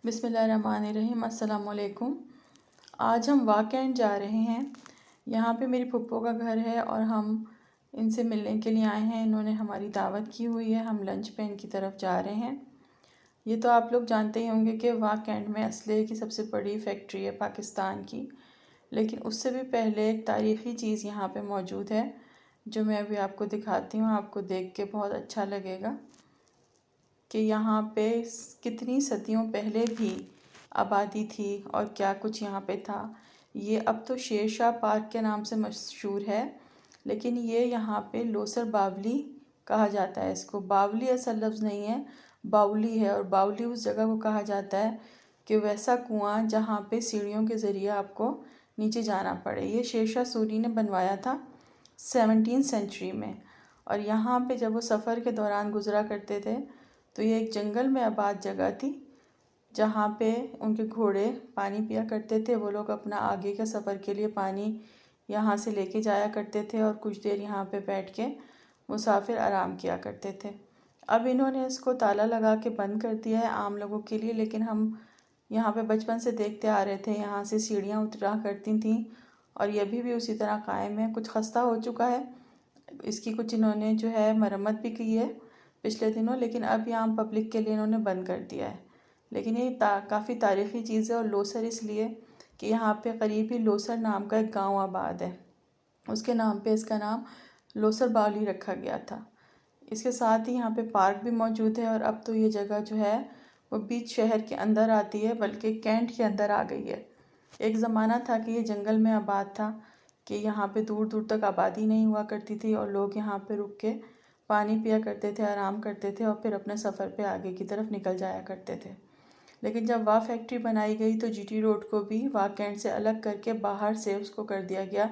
बिस्मिल्लाहिर्रहमानिर्रहीम। अस्सलाम वालेकुम। आज हम वाकैंड जा रहे हैं। यहाँ पे मेरी फुप्पो का घर है और हम इनसे मिलने के लिए आए हैं। इन्होंने हमारी दावत की हुई है। हम लंच पे इनकी तरफ जा रहे हैं। ये तो आप लोग जानते ही होंगे कि वाकैंड में असले की सबसे बड़ी फैक्ट्री है पाकिस्तान की। लेकिन उससे भी पहले एक तारीख़ी चीज़ यहाँ पे मौजूद है जो मैं अभी आपको दिखाती हूँ। आपको देख के बहुत अच्छा लगेगा कि यहाँ पे कितनी सदियों पहले भी आबादी थी और क्या कुछ यहाँ पे था। ये अब तो शेरशाह पार्क के नाम से मशहूर है, लेकिन ये यहाँ पे लोसर बावली कहा जाता है। इसको बावली असल लफ्ज़ नहीं है, बावली है। और बावली उस जगह को कहा जाता है कि वैसा कुआं जहाँ पे सीढ़ियों के ज़रिए आपको नीचे जाना पड़े। ये शेरशाह सूरी ने बनवाया था 17वीं सेंचुरी में। और यहाँ पे जब वो सफ़र के दौरान गुज़रा करते थे तो ये एक जंगल में आबाद जगह थी जहाँ पे उनके घोड़े पानी पिया करते थे। वो लोग अपना आगे के सफ़र के लिए पानी यहाँ से लेके जाया करते थे और कुछ देर यहाँ पे बैठ के मुसाफिर आराम किया करते थे। अब इन्होंने इसको ताला लगा के बंद कर दिया है आम लोगों के लिए, लेकिन हम यहाँ पे बचपन से देखते आ रहे थे। यहाँ से सीढ़ियाँ उतरा करती थीं और ये भी उसी तरह कायम है। कुछ खस्ता हो चुका है, इसकी कुछ इन्होंने जो है मरम्मत भी की है पिछले दिनों, लेकिन अब यहाँ पब्लिक के लिए इन्होंने बंद कर दिया है। लेकिन ये काफ़ी तारीख़ी चीज़ है। और लोसर इसलिए कि यहाँ पे करीब ही लोसर नाम का एक गांव आबाद है, उसके नाम पे इसका नाम लोसर बावली रखा गया था। इसके साथ ही यहाँ पे पार्क भी मौजूद है। और अब तो ये जगह जो है वो बीच शहर के अंदर आती है, बल्कि कैंट के अंदर आ गई है। एक ज़माना था कि ये जंगल में आबाद था, कि यहाँ पे दूर दूर तक आबादी नहीं हुआ करती थी और लोग यहाँ पे रुक के पानी पिया करते थे, आराम करते थे और फिर अपने सफ़र पे आगे की तरफ निकल जाया करते थे। लेकिन जब वाह फैक्ट्री बनाई गई तो जीटी रोड को भी वाह कैंट से अलग करके बाहर से उसको कर दिया गया।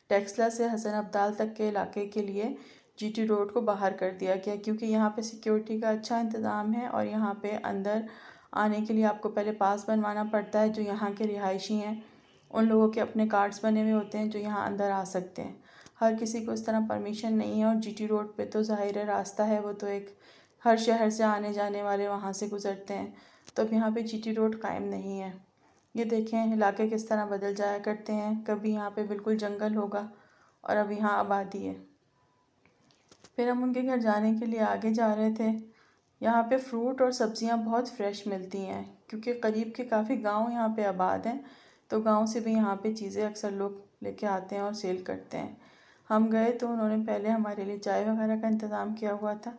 टेक्सला से हसन अब्दाल तक के इलाके के लिए जीटी रोड को बाहर कर दिया गया, क्योंकि यहाँ पे सिक्योरिटी का अच्छा इंतज़ाम है। और यहाँ पे अंदर आने के लिए आपको पहले पास बनवाना पड़ता है। जो यहाँ के रिहायशी हैं उन लोगों के अपने कार्ड्स बने हुए होते हैं जो यहाँ अंदर आ सकते हैं। हर किसी को इस तरह परमिशन नहीं है। और जीटी रोड पे तो ज़ाहिर है रास्ता है, वो तो एक हर शहर से आने जाने वाले वहाँ से गुज़रते हैं। तो अब यहाँ पे जीटी रोड कायम नहीं है। ये देखें इलाके किस तरह बदल जाया करते हैं। कभी यहाँ पे बिल्कुल जंगल होगा और अब यहाँ आबादी है। फिर हम उनके घर जाने के लिए आगे जा रहे थे। यहाँ पे फ्रूट और सब्ज़ियाँ बहुत फ्रेश मिलती हैं, क्योंकि करीब के काफ़ी गांव यहाँ पे आबाद हैं। तो गांव से भी यहाँ पे चीज़ें अक्सर लोग लेके आते हैं और सेल करते हैं। हम गए तो उन्होंने पहले हमारे लिए चाय वगैरह का इंतज़ाम किया हुआ था,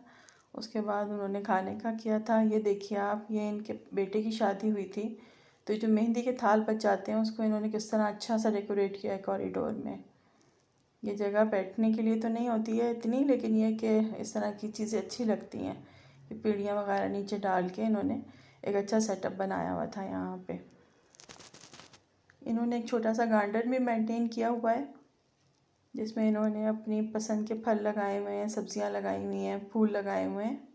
उसके बाद उन्होंने खाने का किया था। ये देखिए आप, ये इनके बेटे की शादी हुई थी, तो जो मेहंदी के थाल बच जाते हैं उसको इन्होंने किस तरह अच्छा सा डेकोरेट किया है कॉरिडोर में। ये जगह बैठने के लिए तो नहीं होती है इतनी, लेकिन ये कि इस तरह की चीज़ें अच्छी लगती हैं कि पीढ़ियाँ वगैरह नीचे डाल के इन्होंने एक अच्छा सेटअप बनाया हुआ था। यहाँ पे इन्होंने एक छोटा सा गार्डन भी मेंटेन किया हुआ है, जिसमें इन्होंने अपनी पसंद के फल लगाए हुए हैं, सब्जियां लगाई हुई हैं, फूल लगाए हुए हैं।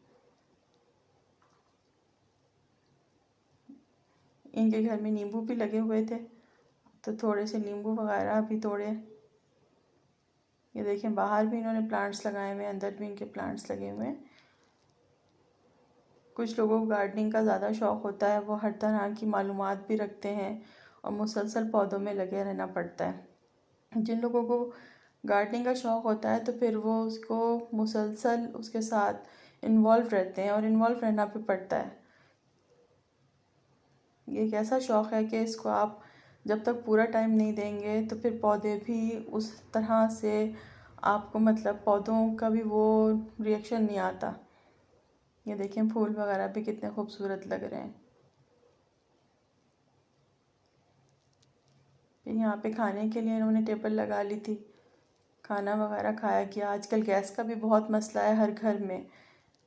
इनके घर में नींबू भी लगे हुए थे, तो थोड़े से नींबू वगैरह भी तोड़े। ये देखें बाहर भी इन्होंने प्लांट्स लगाए हुए हैं, अंदर भी इनके प्लांट्स लगे हुए हैं। कुछ लोगों को गार्डनिंग का ज़्यादा शौक़ होता है, वो हर तरह की मालूमात भी रखते हैं और मुसलसल पौधों में लगे रहना पड़ता है। जिन लोगों को गार्डनिंग का शौक़ होता है तो फिर वो उसको मुसलसल उसके साथ इन्वॉल्व रहते हैं और इन्वॉल्व रहना भी पड़ता है। ये एक ऐसा शौक़ है कि इसको आप जब तक पूरा टाइम नहीं देंगे तो फिर पौधे भी उस तरह से आपको, मतलब पौधों का भी वो रिएक्शन नहीं आता। ये देखें फूल वगैरह भी कितने खूबसूरत लग रहे हैं। फिर यहाँ पे खाने के लिए इन्होंने टेबल लगा ली थी, खाना वगैरह खाया गया। आजकल गैस का भी बहुत मसला है हर घर में,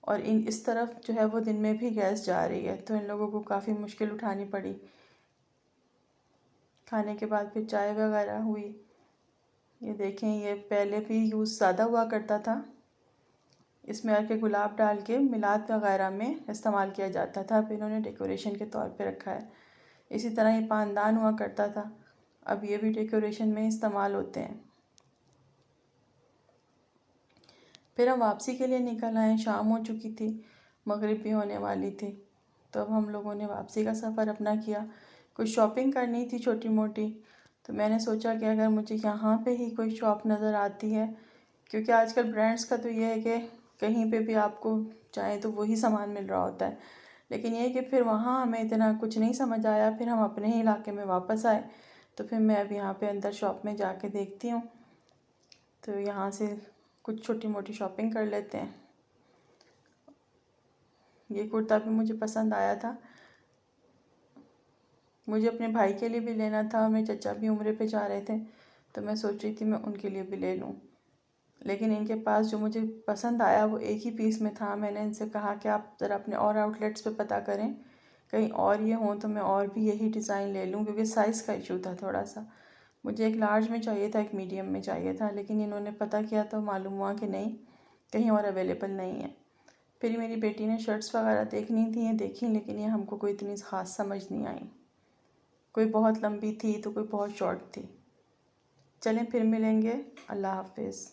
और इस तरफ जो है वो दिन में भी गैस जा रही है, तो इन लोगों को काफ़ी मुश्किल उठानी पड़ी। खाने के बाद फिर चाय वगैरह हुई। ये देखें, ये पहले भी यूज़ ज़्यादा हुआ करता था, इसमें आके गुलाब डाल के मिलाद वगैरह में इस्तेमाल किया जाता था। फिर इन्होंने डेकोरेशन के तौर पे रखा है। इसी तरह ये पानदान हुआ करता था, अब ये भी डेकोरेशन में इस्तेमाल होते हैं। फिर हम वापसी के लिए निकल आए, शाम हो चुकी थी, मगरिब भी होने वाली थी। तो अब हम लोगों ने वापसी का सफ़र अपना किया। कुछ शॉपिंग करनी थी छोटी मोटी, तो मैंने सोचा कि अगर मुझे यहाँ पे ही कोई शॉप नज़र आती है, क्योंकि आजकल ब्रांड्स का तो ये है कि कहीं पे भी आपको चाहे तो वही सामान मिल रहा होता है, लेकिन ये है कि फिर वहाँ हमें इतना कुछ नहीं समझ आया। फिर हम अपने ही इलाके में वापस आए, तो फिर मैं अब यहाँ पे अंदर शॉप में जाके देखती हूँ, तो यहाँ से कुछ छोटी मोटी शॉपिंग कर लेते हैं। ये कुर्ता भी मुझे पसंद आया था, मुझे अपने भाई के लिए भी लेना था। मेरे चचा भी उम्रे पे जा रहे थे, तो मैं सोच रही थी मैं उनके लिए भी ले लूँ, लेकिन इनके पास जो मुझे पसंद आया वो एक ही पीस में था। मैंने इनसे कहा कि आप ज़रा अपने और आउटलेट्स पे पता करें, कहीं और ये हों तो मैं और भी यही डिज़ाइन ले लूँ, क्योंकि साइज़ का इशू था थोड़ा सा। मुझे एक लार्ज में चाहिए था, एक मीडियम में चाहिए था, लेकिन इन्होंने पता किया तो मालूम हुआ कि नहीं, कहीं और अवेलेबल नहीं है। फिर मेरी बेटी ने शर्ट्स वगैरह देखनी थी, ये देखी, लेकिन ये हमको कोई इतनी ख़ास समझ नहीं आई। कोई बहुत लंबी थी तो कोई बहुत शॉर्ट थी। चलें फिर मिलेंगे। अल्लाह हाफिज़।